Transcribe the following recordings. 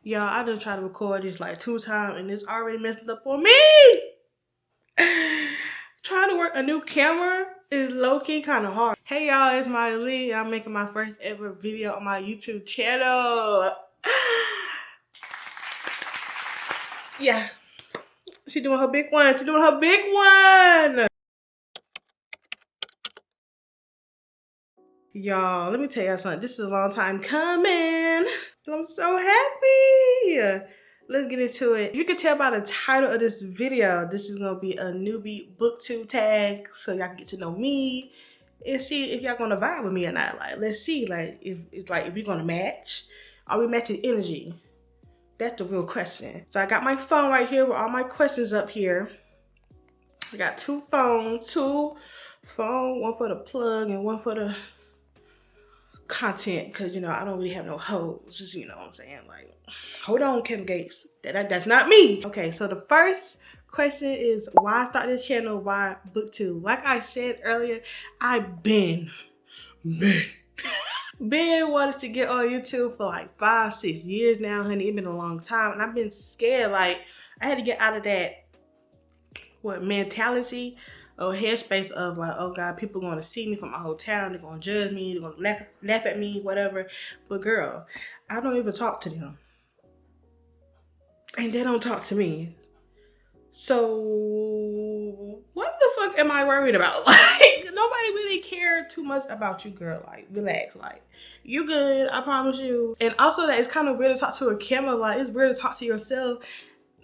Y'all, I done tried to record this like 2 times and it's already messing up on me. Trying to work a new camera is low-key kind of hard. Hey y'all, it's Miley and I'm making my first ever video on my YouTube channel. Yeah, she doing her big one. She doing her big one. Y'all, let me tell y'all something. This is a long time coming. I'm so happy. Let's get into it. You can tell by the title of this video, this is gonna be a newbie booktube tag, so y'all can get to know me and see if y'all gonna vibe with me or not. Like, let's see, like if we're gonna match. Are we matching energy? That's the real question. So I got my phone right here with all my questions up here. I got two phones, one for the plug and one for the content, because you know I don't really have no hoes, just, you know what I'm saying, like, hold on, Kim Gates, that's not me. Okay, so the first question is, why start this channel? Why booktube? Like I said earlier, I've been wanting to get on YouTube for like 5-6 years now, honey. It's been a long time, and I've been scared. Like, I had to get out of that mentality or headspace of like, oh God, people going to see me from my whole town, they're going to judge me, they're going to laugh at me, whatever. But girl, I don't even talk to them, and they don't talk to me. So what the fuck am I worried about? Like, nobody really cared too much about you, girl. Like, relax, like, you good, I promise you. And also that it's kind of weird to talk to a camera. Like, it's weird to talk to yourself.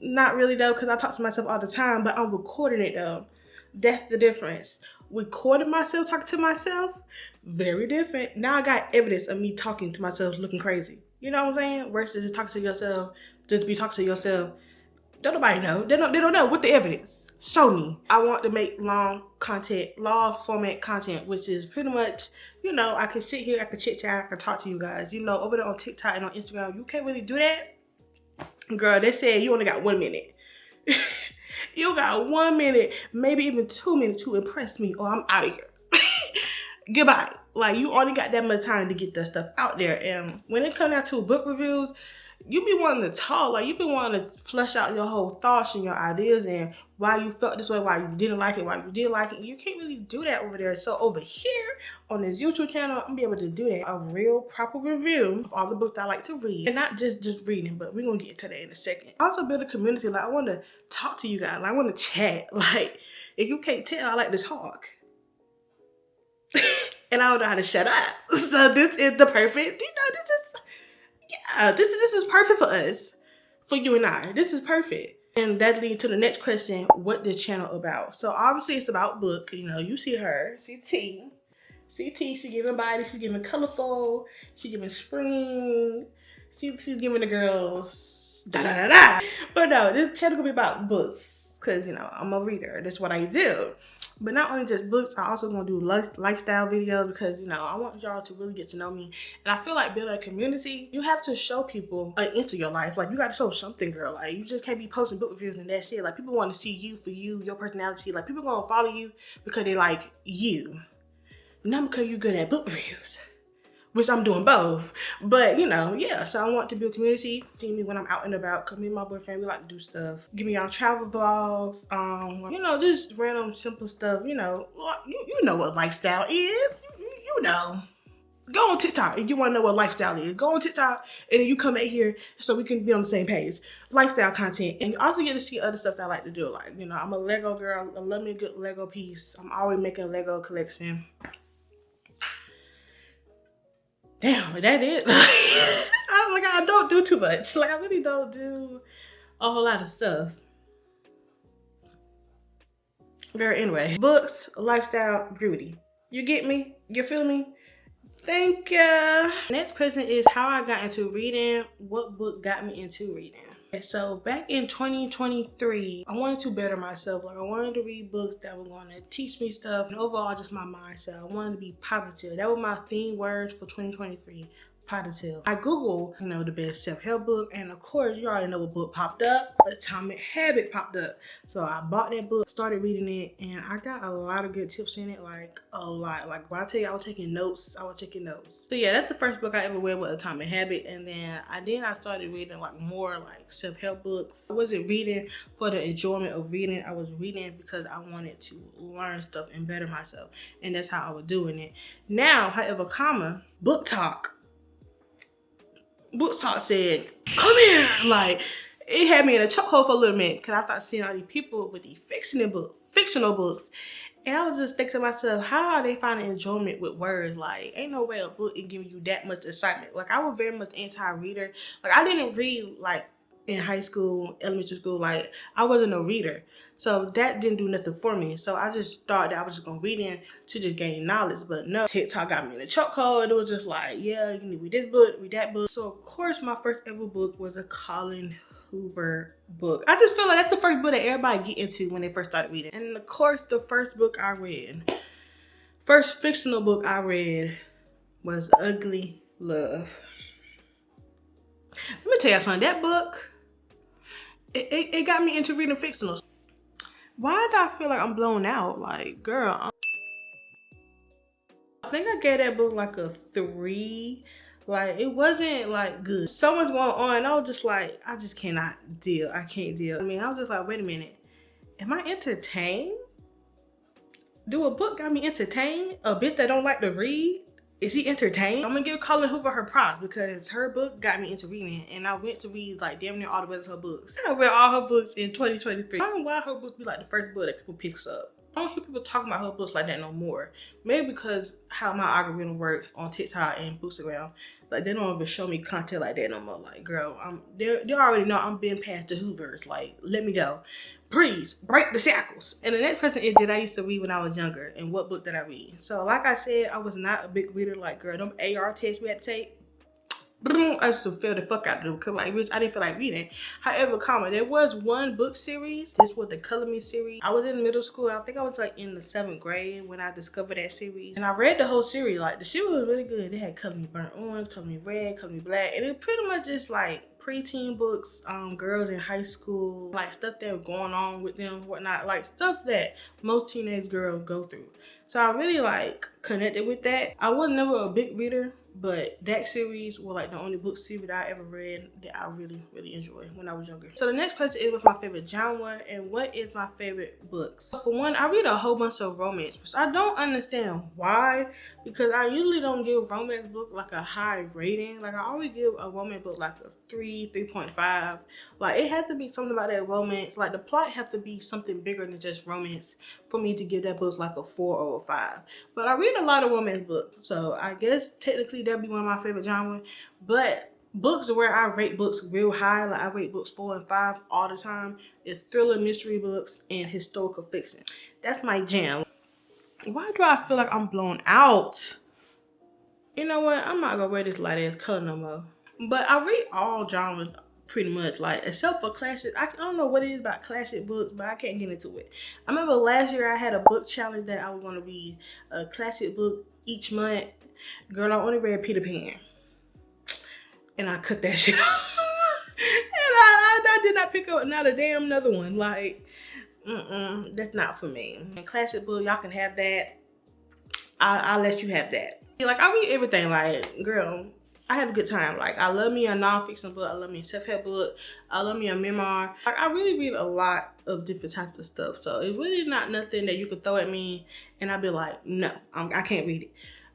Not really though, because I talk to myself all the time, but I'm recording it though. That's the difference. Recording myself, talking to myself, very different. Now I got evidence of me talking to myself looking crazy. You know what I'm saying? Versus just talking to yourself, just be talking to yourself. Don't nobody know. They don't know. What the evidence? Show me. I want to make long format content, which is pretty much, you know, I can sit here, I can chit chat, I can talk to you guys. You know, over there on TikTok and on Instagram, you can't really do that. Girl, they said you only got 1 minute. You got 1 minute, maybe even 2 minutes to impress me, or I'm out of here. Goodbye. Like, you only got that much time to get that stuff out there. And when it comes down to book reviews, you be wanting to talk. Like, you be wanting to flesh out your whole thoughts and your ideas and why you felt this way, why you didn't like it, why you did like it. You can't really do that over there. So over here on this YouTube channel, I'm gonna be able to do that. A real proper review of all the books I like to read. And not just reading, but we're gonna get into that in a second. I also build a community. Like, I want to talk to you guys. Like, I want to chat. Like, if you can't tell, I like to talk. And I don't know how to shut up. So this is the perfect, you know, this is perfect for us. For you and I. This is perfect. And that leads to the next question, what this channel about? So obviously it's about book. You know, you see her, see T. She giving body, she's giving colorful, she's giving spring, she's giving the girls da-da-da-da. But no, this channel gonna be about books, because, you know, I'm a reader. That's what I do. But not only just books, I also gonna do lifestyle videos, because, you know, I want y'all to really get to know me. And I feel like building a community, you have to show people into your life. Like, you gotta show something, girl. Like, you just can't be posting book reviews and that's it. Like, people want to see you for you, your personality. Like, people gonna follow you because they like you, not because you're good at book reviews, which I'm doing both. But, you know, yeah, so I want to build community. See me when I'm out and about, because me and my boyfriend, we like to do stuff. Give me y'all travel vlogs, you know, just random simple stuff. You know, you know what lifestyle is. You know. Go on TikTok if you want to know what lifestyle is. Go on TikTok and then you come back here so we can be on the same page. Lifestyle content. And you also get to see other stuff that I like to do. Like, you know, I'm a Lego girl. I love me a good Lego piece. I'm always making a Lego collection. Damn, that is. I don't do too much. Like, I really don't do a whole lot of stuff. Girl, anyway. Books, lifestyle, beauty. You get me? You feel me? Thank you. Next question is how I got into reading. What book got me into reading? So back in 2023, I wanted to better myself. Like, I wanted to read books that were going to teach me stuff, and overall just my mindset. I wanted to be positive. That was my theme word for 2023. positive. I Googled, you know, the best self-help book, and of course, you already know what book popped up. Atomic Habit popped up. So I bought that book, started reading it, and I got a lot of good tips in it, like a lot. Like when I tell you I was taking notes, I was taking notes. So yeah, that's the first book I ever read with Atomic Habit, and then I started reading like more like self-help books. I wasn't reading for the enjoyment of reading. I was reading because I wanted to learn stuff and better myself, and that's how I was doing it. Now, however, Booktok said, "Come here!" Like, it had me in a chokehold for a little minute because I started seeing all these people with these fictional books. And I was just thinking to myself, how are they finding enjoyment with words? Like, ain't no way a book is giving you that much excitement. Like, I was very much anti-reader. Like, I didn't read, like, in high school, elementary school. Like, I wasn't a reader. So that didn't do nothing for me. So I just thought that I was just going to read in to just gain knowledge. But no, TikTok got me in a chokehold. It was just like, yeah, you need to read this book, read that book. So, of course, my first ever book was a Colin Hoover book. I just feel like that's the first book that everybody get into when they first started reading. And of course, the first fictional book I read was Ugly Love. Let me tell you something, that book, it got me into reading fictionals. Why do I feel like I'm blown out? Like, girl, I think I gave that book like a 3. Like, it wasn't like good. So much going on. I was just like, I just cannot deal. I can't deal. I mean, I was just like, wait a minute. Am I entertained? Do a book got me entertained? A bitch that don't like to read? Is he entertained? I'm gonna give Colin Hoover her props because her book got me into reading, and I went to read like damn near all the rest of her books. I read all her books in 2023. I don't know why her books be like the first book that people picks up. I don't hear people talking about her books like that no more. Maybe because how my algorithm works on TikTok and Bookstagram. Like, they don't even show me content like that no more. Like, girl, they already know I'm being past the Hoovers. Like, let me go. Please, break the shackles. And the next question is, did I used to read when I was younger? And what book did I read? So, like I said, I was not a big reader. Like, girl, them AR tests we had to take, I used to fail the fuck out of them because, like, bitch, I didn't feel like reading. However, there was one book series. This was the Color Me series. I was in middle school. I think I was like in the 7th grade when I discovered that series. And I read the whole series. Like, the series was really good. They had Color Me Burnt Orange, Color Me Red, Color Me Black. And it pretty much just like preteen books, girls in high school, like stuff that was going on with them, whatnot, like stuff that most teenage girls go through. So I really like connected with that. I was never a big reader, but that series was like the only book series that I ever read that I really, really enjoyed when I was younger. So the next question is, what's my favorite genre and what is my favorite books? So for one, I read a whole bunch of romance books. I don't understand why, because I usually don't give romance books like a high rating. Like, I always give a romance book like a 3, 3.5. Like, it has to be something about that romance. Like, the plot has to be something bigger than just romance for me to give that book like a 4 or a 5. But I read a lot of romance books, so I guess technically that'd be one of my favorite genres. But books where I rate books real high, like I rate books 4 and 5 all the time, is thriller, mystery books, and historical fiction. That's my jam. Why do I feel like I'm blown out? You know what? I'm not gonna wear this light ass color no more. But I read all genres pretty much, like, except for classic. I don't know what it is about classic books, but I can't get into it. I remember last year I had a book challenge that I was gonna read a classic book each month. Girl, I only read Peter Pan. And I cut that shit off. And I did not pick up not a damn another one. Like, that's not for me. And classic book, y'all can have that. I'll let you have that. Like, I read everything. Like, girl, I have a good time. Like, I love me a nonfiction book. I love me a self-help book. I love me a memoir. Like, I really read a lot of different types of stuff. So it's really not nothing that you could throw at me and I'd be like, no, I can't read it.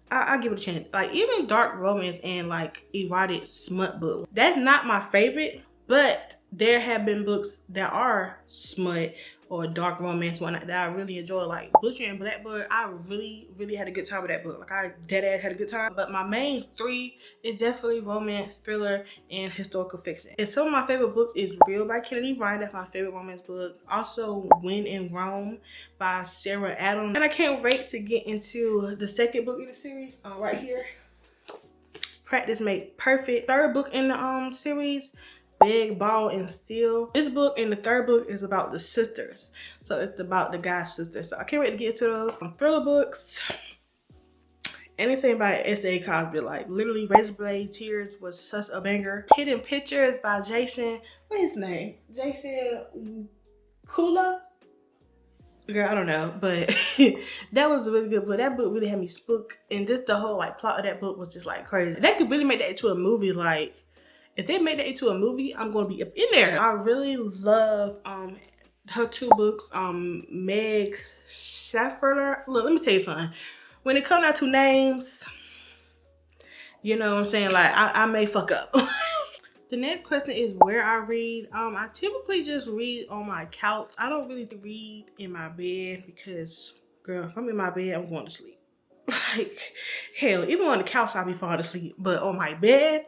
I'll give it a chance. Like, even dark romance and like erotic smut book, that's not my favorite, but there have been books that are smut or dark romance one that I really enjoy. Like Butcher and Blackbird, I really had a good time with that book. Like, I deadass had a good time. But my main 3 is definitely romance, thriller, and historical fiction. And some of my favorite books is Real by Kennedy Ryan. That's my favorite romance book. Also, When in Rome by Sarah Adams. And I can't wait to get into the second book in the series, right here. Practice Make Perfect. Third book in the series, Beg, Ball, and Steal. This book and the third book is about the sisters. So it's about the guy's sisters. So I can't wait to get into those. Thriller books anything by S.A. Cosby, like literally Razor Blade Tears was such a banger. Hidden Pictures by Jason, what's his name? Jason Kula? Girl, I don't know, but that was a really good book. That book really had me spooked, and just the whole like plot of that book was just like crazy. They could really make that into a movie. Like, if they made that into a movie, I'm gonna be up in there. I really love her two books, Meg Schaffer. Look, let me tell you something. When it comes down to names, you know what I'm saying? Like, I may fuck up. The next question is where I read. I typically just read on my couch. I don't really read in my bed because, girl, if I'm in my bed, I'm going to sleep. Like, hell, even on the couch, I'll be falling asleep. But on my bed,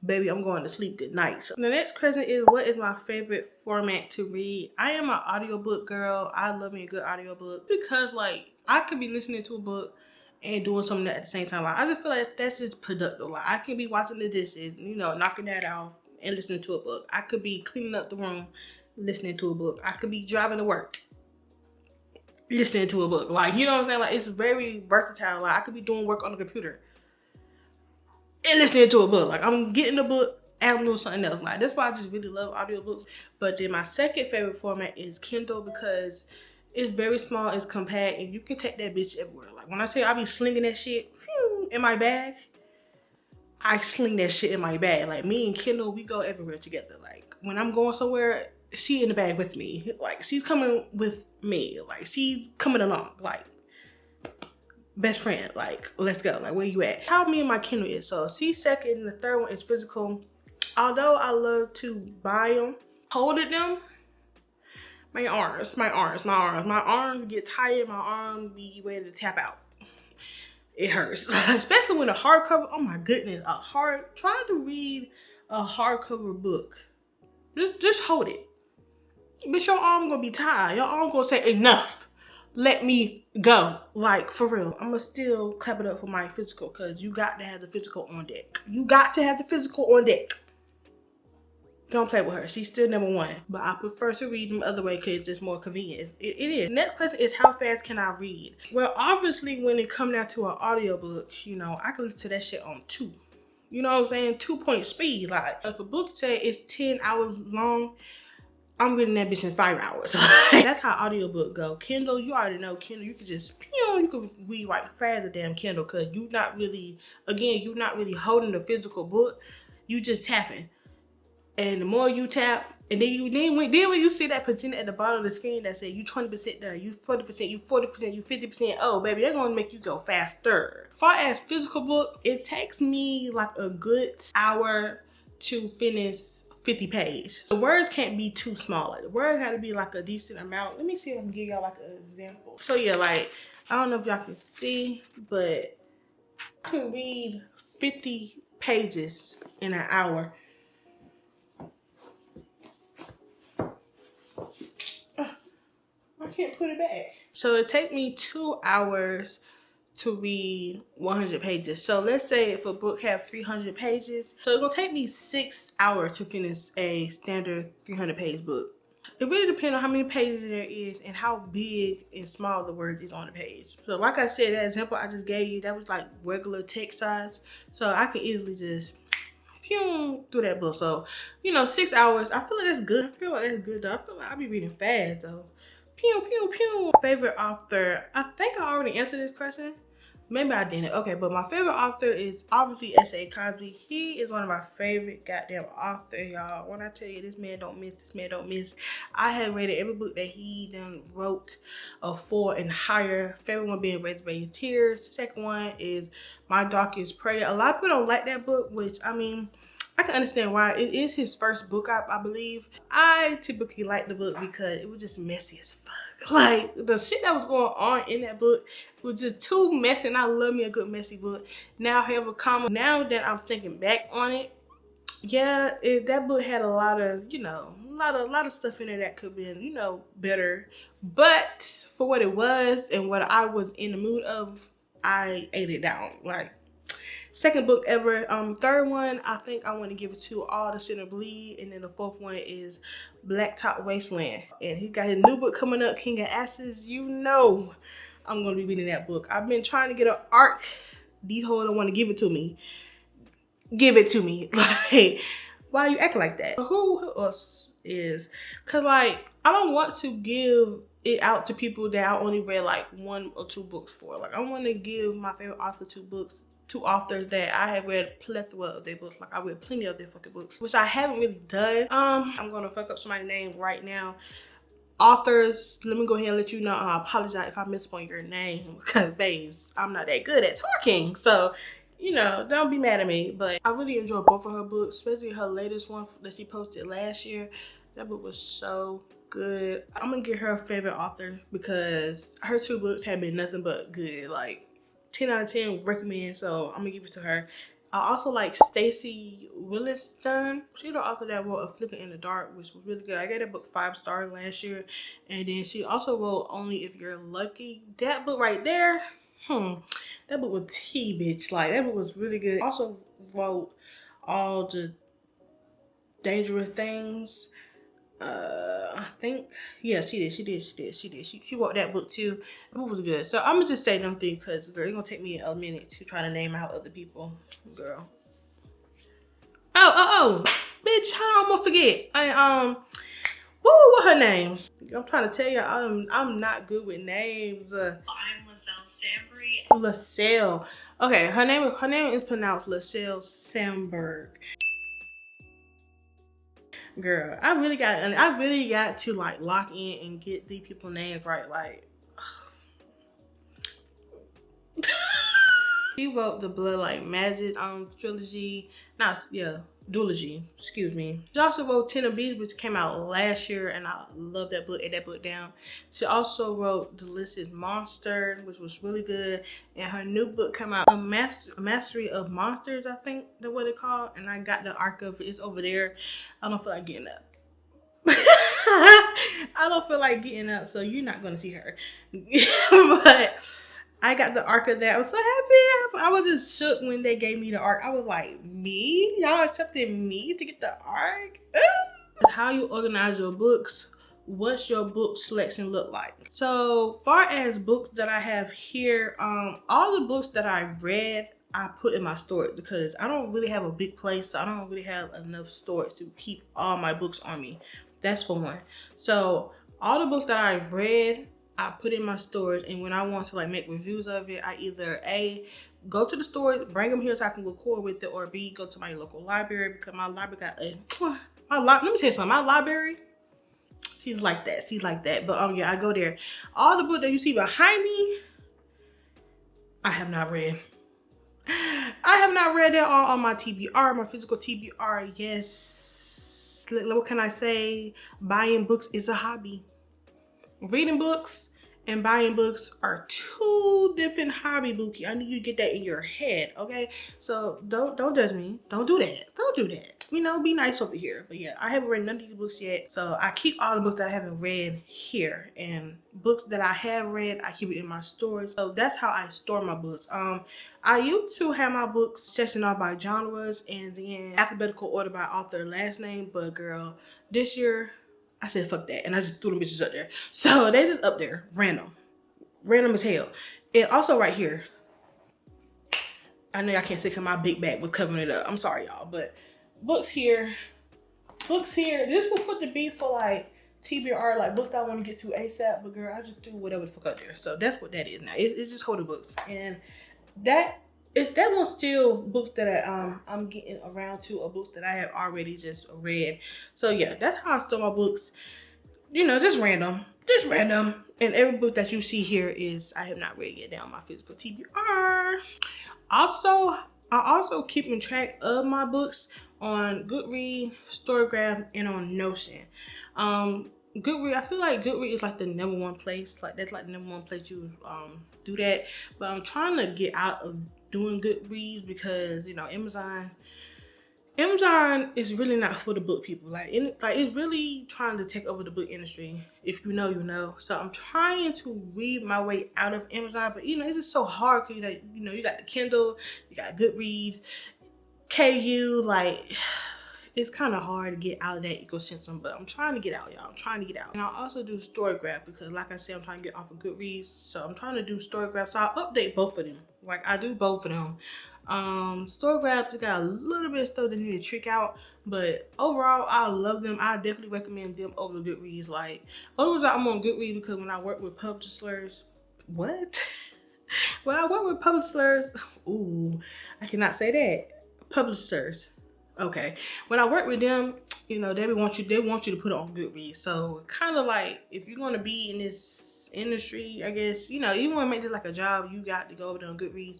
baby, I'm going to sleep good night. So the next question is, what is my favorite format to read? I am an audiobook girl. I love me a good audiobook because, like, I could be listening to a book and doing something at the same time. Like, I just feel like that's just productive. Like, I can be watching the dishes, you know, knocking that off and listening to a book. I could be cleaning up the room, listening to a book. I could be driving to work, listening to a book. Like, you know what I'm saying? Like, it's very versatile. Like, I could be doing work on the computer and listening to a book. Like, I'm getting the book and I'm doing something else. Like, that's why I just really love audiobooks. But then my second favorite format is Kindle because it's very small, it's compact, and you can take that bitch everywhere. Like, when I say I be slinging that shit in my bag, I sling that shit in my bag. Like, me and Kendall, we go everywhere together. Like, when I'm going somewhere, she in the bag with me. Like, she's coming with me. Like, she's coming along. Like, best friend. Like, let's go. Like, where you at? How me and my Kindle is. So, she's second, and the third one is physical. Although I love to buy them, holding them, my arms get tired. My arms be ready to tap out. It hurts, especially when a hardcover. Oh my goodness, trying to read a hardcover book. Just hold it. But your arm gonna be tired. Your arm gonna say enough. Let me go. Like, for real. I'ma still clap it up for my physical because you got to have the physical on deck. You got to have the physical on deck. Don't play with her. She's still number one. But I prefer to read them other way because it's just more convenient. It is. Next question is, how fast can I read? Well, obviously, when it comes down to an audiobook, you know, I can listen to that shit on 2. You know what I'm saying? 2-point speed. Like, if a book say it's 10 hours long, I'm reading that bitch in 5 hours. That's how audiobook go. Kindle, you already know Kindle. You can just, you can read right fast the damn Kindle because you're not really holding the physical book. You just tapping. And the more you tap, and then when you see that percentage at the bottom of the screen that say you 20% done, you 40%, you 40%, you 50%, oh baby, they're gonna make you go faster. As far as physical book, it takes me like a good hour to finish 50 pages. The words can't be too small. Like, the words gotta be like a decent amount. Let me see if I can give y'all like an example. So yeah, like, I don't know if y'all can see, but I can read 50 pages in an hour. I can't put it back. So it takes me 2 hours to read 100 pages. So let's say if a book has 300 pages, so it's gonna take me 6 hours to finish a standard 300-page book. It really depends on how many pages there is and how big and small the word is on the page. So like I said, that example I just gave you, that was like regular text size. So I can easily just through that book. So, you know, 6 hours, I feel like that's good. I feel like that's good though. I feel like I'll be reading fast though. Pew, pew, pew. Favorite author. I think I already answered this question. Maybe I didn't. Okay, but my favorite author is obviously S.A. Cosby. He is one of my favorite goddamn authors, y'all. When I tell you this man don't miss, I have rated every book that he done wrote a 4 and higher. Favorite one being Razor Blade Tears. Second one is My Darkest Prayer. A lot of people don't like that book, which, I mean, I can understand why. It is his first book, I believe. I typically like the book because it was just messy as fuck. Like, the shit that was going on in that book was just too messy, and I love me a good messy book. Now that I'm thinking back on it, yeah, that book had a lot of, you know, a lot of stuff in there that could have been, you know, better. But for what it was and what I was in the mood of, I ate it down. Like, second book ever. Third one, I think I want to give it to All the Sinner Bleed. And then the fourth one is Blacktop Wasteland. And he got his new book coming up, King of Asses. You know I'm going to be reading that book. I've been trying to get an arc these hoes don't want to give it to me. Give it to me. Like, why you acting like that? Who else is? Cause like, I don't want to give it out to people that I only read like 1 or 2 books for. Like, I want to give my favorite author 2 authors that I have read a plethora of their books. Like, I read plenty of their fucking books, which I haven't really done. I'm gonna fuck up somebody's name right now. Authors, let me go ahead and let you know. I apologize if I misspelled your name, because babes, I'm not that good at talking. So, you know, don't be mad at me. But I really enjoyed both of her books, especially her latest one that she posted last year. That book was so good. I'm gonna get her a favorite author because her 2 books have been nothing but good. Like 10 out of 10 recommend, so I'm gonna give it to her. I also like Stacey Williston. She's the author that wrote A Flicker in the Dark, which was really good. I gave that book 5 stars last year. And then she also wrote Only If You're Lucky. That book right there, that book was tea, bitch. Like, that book was really good. Also wrote All the Dangerous Things. I think, yeah, she did. She wrote that book too. The book was good. So I'm gonna just say them things because, girl, it's gonna take me a minute to try to name out other people, girl. Oh, bitch, how I'm gonna forget? What her name? I'm trying to tell you, I'm not good with names. I'm LaSalle Sandberg. LaSalle. Okay, her name is pronounced LaSalle Sandberg. Girl, I really got to like lock in and get these people's names right. Like, she wrote the Blood Like Magic trilogy, duology, excuse me. She also wrote Ten of Bees, which came out last year, and I love that book. Ate that book down. She also wrote Delicious Monster, which was really good, and her new book came out, A Mastery of Monsters, I think that's what it's called, and I got the arc of it. It's over there. I don't feel like getting up. I don't feel like getting up, so you're not gonna see her. But I got the arc of that. I was so happy. I was just shook when they gave me the arc. I was like, me? Y'all accepted me to get the arc? How you organize your books. What's your book selection look like? So far as books that I have here, all the books that I read, I put in my storage because I don't really have a big place. So I don't really have enough storage to keep all my books on me. That's for one. So all the books that I've read, I put in my storage, and when I want to like make reviews of it, I either A, go to the store, bring them here so I can record with it, or B, go to my local library because my library got let me tell you something. My library, she's like that. But yeah, I go there. All the books that you see behind me, I have not read. I have not read it all on my TBR, my physical TBR. Yes. What can I say? Buying books is a hobby. Reading books and buying books are 2 different hobby, Bookie. I need you to get that in your head, okay? So don't judge me. Don't do that. Don't do that. You know, be nice over here. But yeah, I haven't read none of these books yet. So I keep all the books that I haven't read here. And books that I have read, I keep it in my storage. So that's how I store my books. I used to have my books sectioned off by genres and then alphabetical order by author last name. But girl, this year, I said, fuck that. And I just threw them bitches up there. So they just up there. Random. Random as hell. And also right here. I know y'all can't see because my big bag was covering it up. I'm sorry, y'all. But books here. Books here. This was supposed to be for like TBR, like books that I want to get to ASAP. But girl, I just threw whatever the fuck up there. So that's what that is now. It's just holding books. And that one's still books that I'm getting around to, or books that I have already just read. So yeah, that's how I store my books. You know, just random. And every book that you see here is I have not read yet down my physical TBR. Also, I also keeping track of my books on Goodreads, Storygraph, and on Notion. Goodreads, I feel like Goodreads is like the #1 place. Like that's like the #1 place you do that. But I'm trying to get out of doing Goodreads because, you know, Amazon is really not for the book people. Like it's really trying to take over the book industry. If you know, you know. So I'm trying to read my way out of Amazon, but you know, it's just so hard because you got the Kindle, you got Goodreads, KU, like it's kind of hard to get out of that ecosystem, but I'm trying to get out, y'all. I'm trying to get out. And I also do Storygraph because, like I said, I'm trying to get off of Goodreads, so I'm trying to do Storygraph. So I'll update both of them. Like, I do both of them. Storygraph just got a little bit of stuff that need to trick out, but overall I love them. I definitely recommend them over the Goodreads. Like, otherwise I'm on Goodreads because when I work with publishers, what? When I work with publishers, ooh, I cannot say that. Publishers. Okay. When I work with them, you know, they want you to put it on Goodreads. So kind of like, if you're gonna be in this industry, I guess, you know, you want to make this like a job, you got to go over there on Goodreads.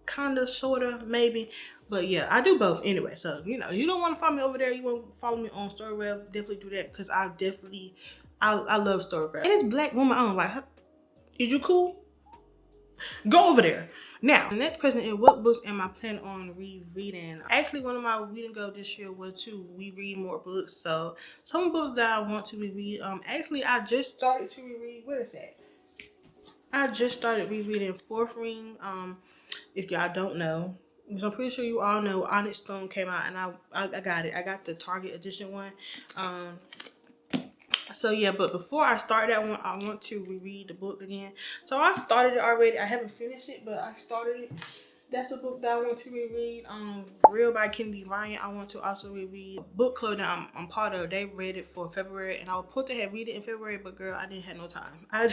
Kind of, sort of, maybe. But yeah, I do both anyway. So, you know, you don't want to follow me over there, you want to follow me on Storygraph, definitely do that because I love Storygraph. And it's Black woman on. Like, is you cool? Go over there. Now, the next question is, what books am I planning on rereading? Actually, one of my reading goals this year was to reread more books. So, some books that I want to reread. Actually, I just started to reread. Where is that? I just started rereading Fourth Ring. If y'all don't know, which I'm pretty sure you all know, Onyx Stone came out, and I got it. I got the Target edition one. So yeah, but before I start that one, I want to reread the book again. So I started it already. I haven't finished it, but I started it. That's a book that I want to reread. Real by Kennedy Ryan. I want to also reread Book Club that I'm part of. They read it for February, and I was supposed to have read it in February, but girl, I didn't have no time. I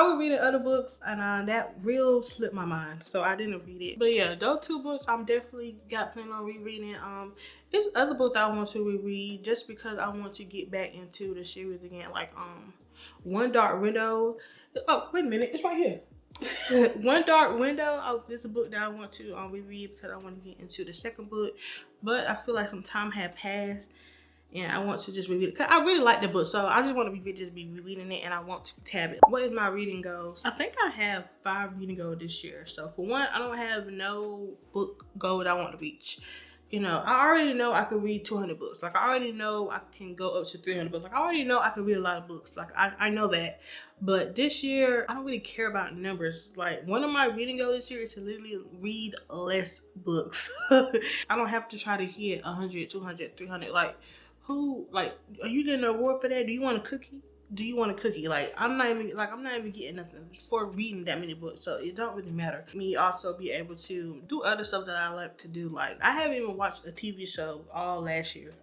was reading other books, and that real slipped my mind, so I didn't read it. But yeah, those two books I'm definitely got planning on rereading. There's other books that I want to reread just because I want to get back into the series again. Like One Dark Window. Oh, wait a minute, it's right here. One Dark Window. Oh, this is a book that I want to reread because I want to get into the second book, but I feel like some time had passed and I want to just reread it because I really like the book, so I just want to be rereading it, and I want to tab it. What is my reading goals? I think I have 5 reading goals this year. So for one, I don't have no book goal that I want to reach. You know, I already know I can read 200 books. Like, I already know I can go up to 300 books. Like, I already know I can read a lot of books. Like, I know that. But this year, I don't really care about numbers. Like, one of my reading goals this year is to literally read less books. I don't have to try to hit 100, 200, 300. Like, are you getting an award for that? Do you want a cookie? Do you want a cookie? Like, I'm not even getting nothing for reading that many books, so it don't really matter. Me also be able to do other stuff that I like to do. Like, I haven't even watched a TV show all last year.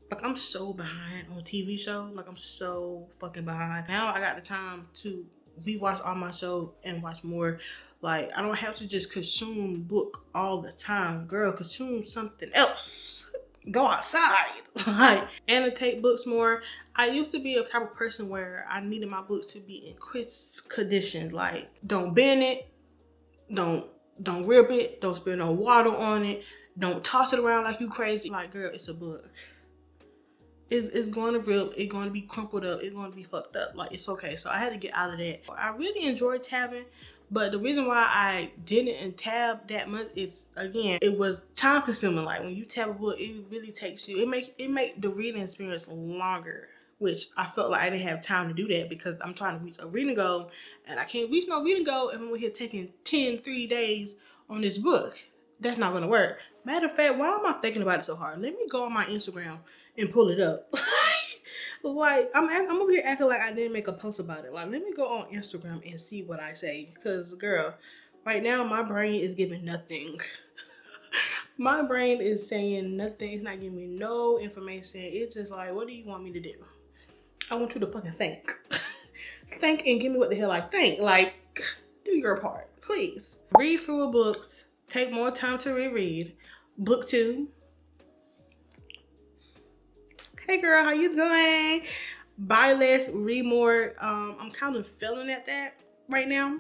Like, I'm so behind on TV shows. Like, I'm so fucking behind. Now I got the time to rewatch all my shows and watch more. Like, I don't have to just consume book all the time. Girl, consume something else. Go outside. Like, annotate books more. I used to be a type of person where I needed my books to be in crisp condition. Like, don't bend it, don't rip it, don't spill no water on it, don't toss it around like you crazy. Like, girl, it's a book. It's going to rip, it's going to be crumpled up, it's going to be fucked up. Like, it's okay. So I had to get out of that. I really enjoyed tabbing. But the reason why I didn't tab that much is, again, it was time consuming. Like, when you tab a book, it really takes you, it make the reading experience longer, which I felt like I didn't have time to do that because I'm trying to reach a reading goal, and I can't reach no reading goal if I'm over here taking 3 days on this book. That's not gonna work. Matter of fact, why am I thinking about it so hard? Let me go on my Instagram and pull it up. Like, I'm over here acting like I didn't make a post about it. Like, let me go on Instagram and see what I say. Because, girl, right now my brain is giving nothing. My brain is saying nothing. It's not giving me no information. It's just like, what do you want me to do? I want you to fucking think. Think and give me what the hell I think. Like, do your part, please. Read fewer books. Take more time to reread. Booktube. Hey girl, how you doing? Buy less, read more. I'm kind of failing at that right now.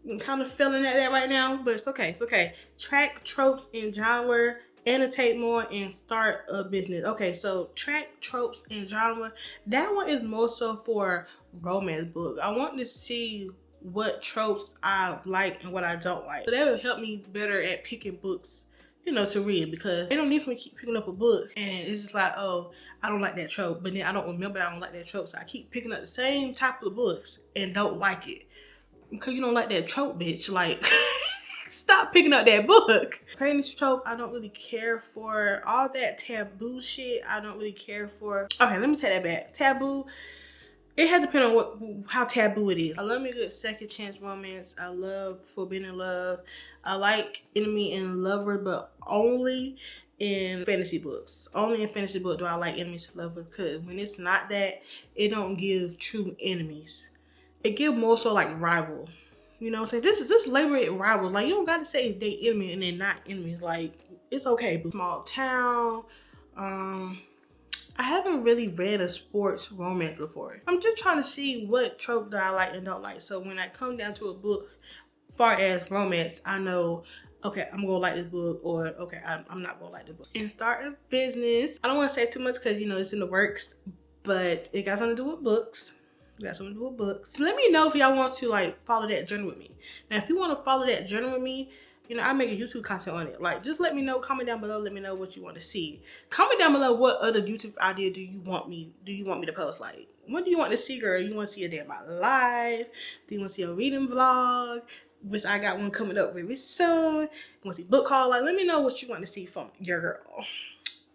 But it's okay. It's okay. Track tropes in genre, annotate more, and start a business. Okay, so track tropes in genre. That one is more so for romance book. I want to see what tropes I like and what I don't like. So that will help me better at picking books, you know, to read, because they don't need me to keep picking up a book and it's just like, oh, I don't like that trope, but then I don't remember that I don't like that trope, so I keep picking up the same type of books and don't like it because you don't like that trope, bitch. Like, Stop picking up that book. Pregnancy trope, I don't really care for. All that taboo shit, I don't really care for. Okay, let me take that back. Taboo, it has to depend on how taboo it is. I love me a good second chance romance. I love forbidden love. I like enemy and lover, but only in fantasy books. Only in fantasy book do I like enemies to lovers, because when it's not that, it don't give true enemies. It give more so like rival. You know what I'm saying? This label it rivals. Like, you don't gotta say they enemy and they're not enemies. Like, it's okay. But small town. I haven't really read a sports romance before. I'm just trying to see what trope that I like and don't like. So when I come down to a book, far as romance, I know, okay, I'm gonna like this book, or okay, I'm not gonna like this book. And starting a business, I don't want to say too much because, you know, it's in the works, but it got something to do with books. Got something to do with books. Let me know if y'all want to like follow that journey with me. Now, if you want to follow that journey with me, you know, I make a YouTube content on it. Like, just let me know. Comment down below. Let me know what you want to see. Comment down below what other YouTube idea do you want me to post. Like, what do you want to see, girl? You want to see a day of my life? Do you want to see a reading vlog? Which I got one coming up very soon. You want to see book haul? Like, let me know what you want to see from your girl.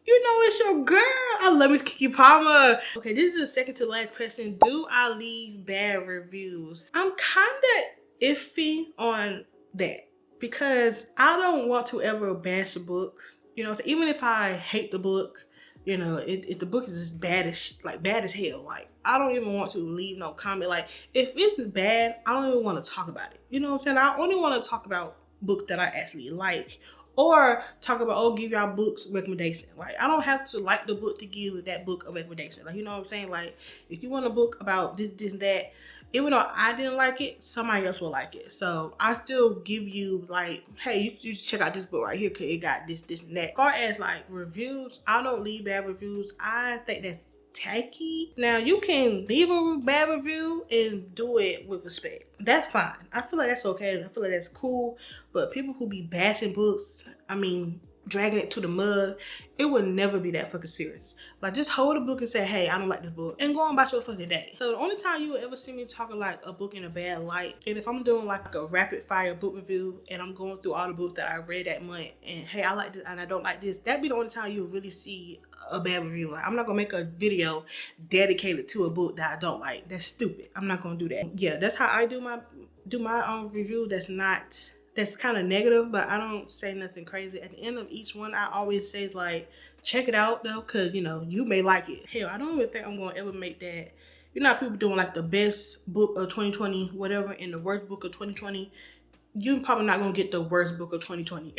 You know it's your girl. I love it, Kiki Palmer. Okay, this is the second to last question. Do I leave bad reviews? I'm kind of iffy on that because I don't want to ever bash a book. You know, so even if I hate the book, you know, if the book is just bad as hell, like, I don't even want to leave no comment. Like, if it's bad, I don't even want to talk about it. You know what I'm saying? I only want to talk about books that I actually like. Or talk about, oh, give y'all books recommendation. Like, I don't have to like the book to give that book a recommendation. Like, you know what I'm saying? Like, if you want a book about this, and that, even though I didn't like it, somebody else will like it. So I still give you like, hey, you should check out this book right here because it got this, and that. As far as like reviews, I don't leave bad reviews. I think that's tacky. Now, you can leave a bad review and do it with respect. That's fine. I feel like that's okay. I feel like that's cool. But people who be bashing books, I mean, dragging it to the mud, it would never be that fucking serious. Like, just hold a book and say, hey, I don't like this book, and go on about your fucking day. So the only time you will ever see me talking like a book in a bad light is if I'm doing like a rapid fire book review and I'm going through all the books that I read that month, and hey, I like this and I don't like this. That'd be the only time you'll really see a bad review. Like, I'm not gonna make a video dedicated to a book that I don't like. That's stupid. I'm not gonna do that. Yeah, that's how I do my own review. That's kind of negative, but I don't say nothing crazy. At the end of each one, I always say like, check it out though, because, you know, you may like it. Hell, I don't even think I'm going to ever make that. You know how people doing like the best book of 2020, whatever, and the worst book of 2020. You're probably not going to get the worst book of 2020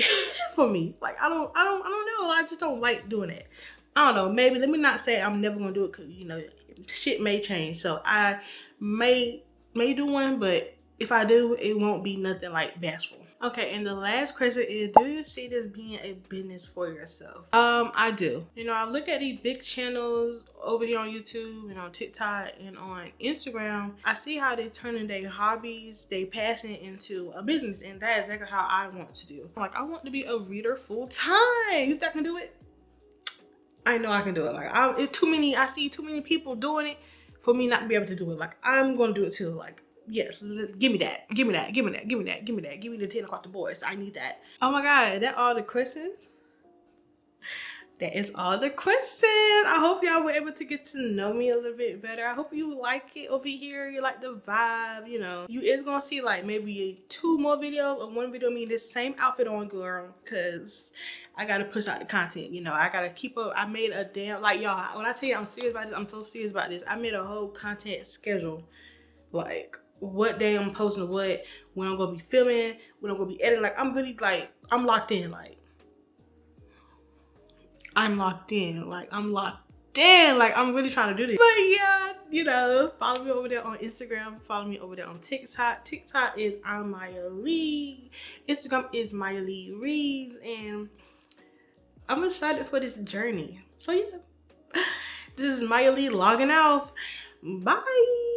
for me. Like, I don't know. I just don't like doing that. I don't know. Maybe, let me not say I'm never going to do it because, you know, shit may change. So I may do one, but if I do, it won't be nothing like bashful. Okay, and the last question is, do you see this being a business for yourself? I do. You know, I look at these big channels over here on YouTube and on TikTok and on Instagram. I see how they turning their hobbies, their passion into a business, and that is exactly how I want to do. Like, I want to be a reader full time. You think I can do it? I know I can do it. Like, I see too many people doing it for me not to be able to do it. Like, I'm gonna do it too. Like, yes, give me that. Give me that. Give me that. Give me that. Give me that. Give me the 10 o'clock the boys. I need that. Oh my God, that all the questions? That is all the questions. I hope y'all were able to get to know me a little bit better. I hope you like it over here. You like the vibe, you know. You is gonna see like maybe 2 more videos or 1 video of me in this same outfit on, girl, because I gotta push out the content, you know. I gotta keep up. I made a damn, like, y'all, when I tell you I'm serious about this, I'm so serious about this. I made a whole content schedule. Like, what day I'm posting what, when I'm gonna be filming, when I'm gonna be editing. Like, I'm really like, I'm locked in. Like, I'm locked in. Like, I'm locked in. Like, I'm really trying to do this. But yeah, you know, follow me over there on Instagram. Follow me over there on TikTok. TikTok is I'm Maya Lee. Instagram is Maya Lee Reads. And I'm excited for this journey. So yeah, this is Maya Lee logging off. Bye.